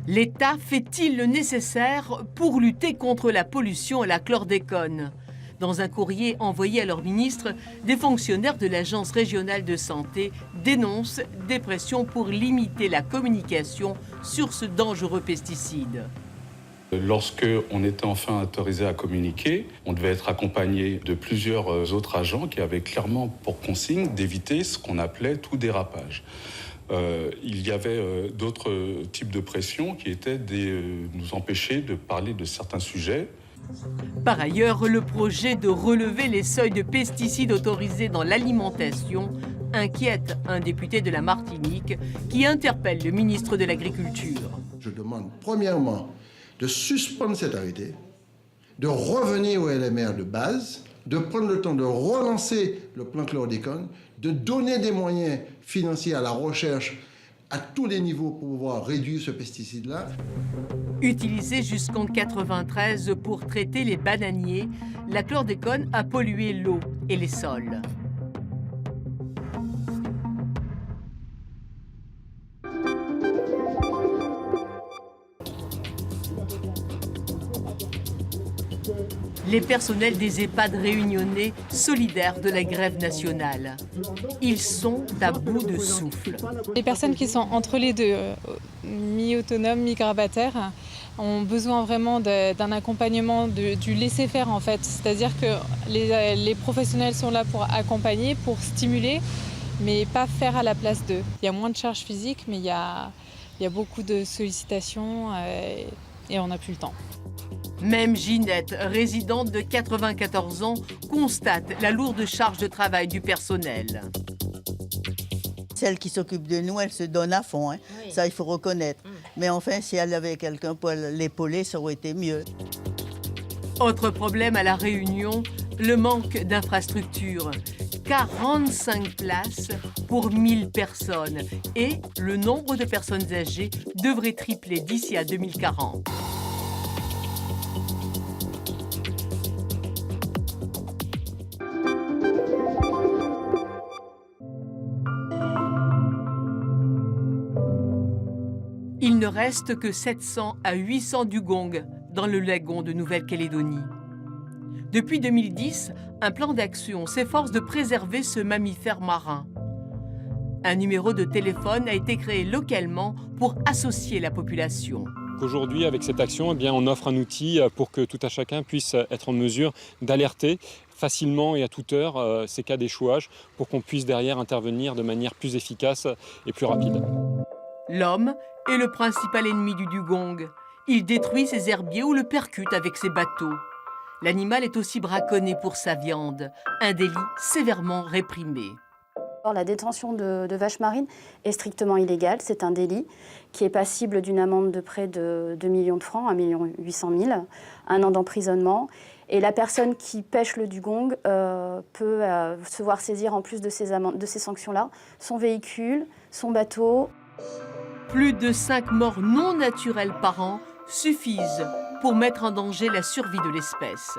L'État fait-il le nécessaire pour lutter contre la pollution à la chlordécone? Dans un courrier envoyé à leur ministre, des fonctionnaires de l'Agence régionale de santé dénoncent des pressions pour limiter la communication sur ce dangereux pesticide. Lorsque on était enfin autorisé à communiquer, on devait être accompagné de plusieurs autres agents qui avaient clairement pour consigne d'éviter ce qu'on appelait tout dérapage. Il y avait d'autres types de pressions qui étaient de nous empêcher de parler de certains sujets. Par ailleurs, le projet de relever les seuils de pesticides autorisés dans l'alimentation inquiète un député de la Martinique qui interpelle le ministre de l'Agriculture. Je demande premièrement de suspendre cet arrêté, de revenir au LMR de base, de prendre le temps de relancer le plan chlordécone, de donner des moyens financiers à la recherche à tous les niveaux pour pouvoir réduire ce pesticide-là. Utilisée jusqu'en 1993 pour traiter les bananiers, la chlordécone a pollué l'eau et les sols. Les personnels des EHPAD réunionnais, solidaires de la grève nationale. Ils sont à bout de souffle. Les personnes qui sont entre les deux, mi-autonomes, mi-grabataires, ont besoin vraiment d'un accompagnement, du laisser-faire en fait. C'est-à-dire que les professionnels sont là pour accompagner, pour stimuler, mais pas faire à la place d'eux. Il y a moins de charges physiques, mais il y a beaucoup de sollicitations et on n'a plus le temps. Même Ginette, résidente de 94 ans, constate la lourde charge de travail du personnel. Celle qui s'occupe de nous, elle se donne à fond, hein. Oui. Ça il faut reconnaître. Mais enfin, si elle avait quelqu'un pour l'épauler, ça aurait été mieux. Autre problème à La Réunion, le manque d'infrastructures. 45 places pour 1000 personnes. Et le nombre de personnes âgées devrait tripler d'ici à 2040. Il ne reste que 700 à 800 dugongs dans le lagon de Nouvelle-Calédonie. Depuis 2010, un plan d'action s'efforce de préserver ce mammifère marin. Un numéro de téléphone a été créé localement pour associer la population. Aujourd'hui, avec cette action, eh bien, on offre un outil pour que tout à chacun puisse être en mesure d'alerter facilement et à toute heure ces cas d'échouage pour qu'on puisse derrière intervenir de manière plus efficace et plus rapide. L'homme est le principal ennemi du dugong. Il détruit ses herbiers ou le percute avec ses bateaux. L'animal est aussi braconné pour sa viande, un délit sévèrement réprimé. La détention de vaches marines est strictement illégale. C'est un délit qui est passible d'une amende de près de 2 millions de francs, 1 800 000, 1 an d'emprisonnement. Et la personne qui pêche le dugong peut se voir saisir, en plus de ces sanctions-là, son véhicule, son bateau. Plus de 5 morts non naturelles par an suffisent pour mettre en danger la survie de l'espèce.